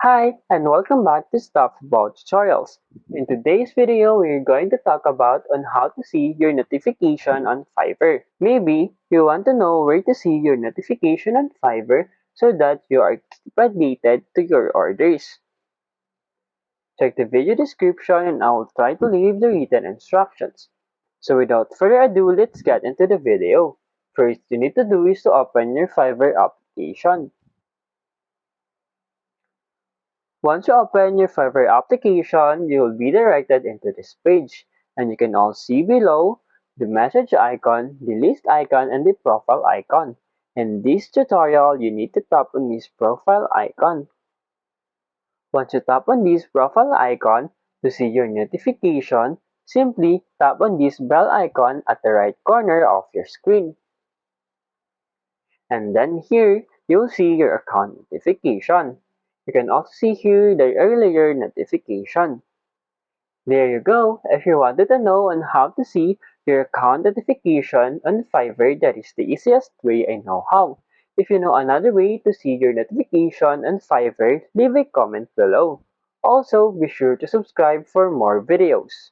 Hi, and welcome back to Stuff About Tutorials. In today's video, we're going to talk about on how to see your notification on Fiverr. Maybe you want to know where to see your notification on Fiverr so that you are keep updated to your orders. Check the video description and I will try to leave the written instructions. So without further ado, let's get into the video. First, you need to do is to open your Fiverr application. Once you open your Fiverr application, you will be directed into this page, and you can all see below the message icon, the list icon, and the profile icon. In this tutorial, you need to tap on this profile icon. Once you tap on this profile icon to see your notification, simply tap on this bell icon at the right corner of your screen. And then here, you'll see your account notification. You can also see here the earlier notification. There you go. If you wanted to know on how to see your account notification on Fiverr, that is the easiest way I know how. If you know another way to see your notification on Fiverr, leave a comment below. Also, be sure to subscribe for more videos.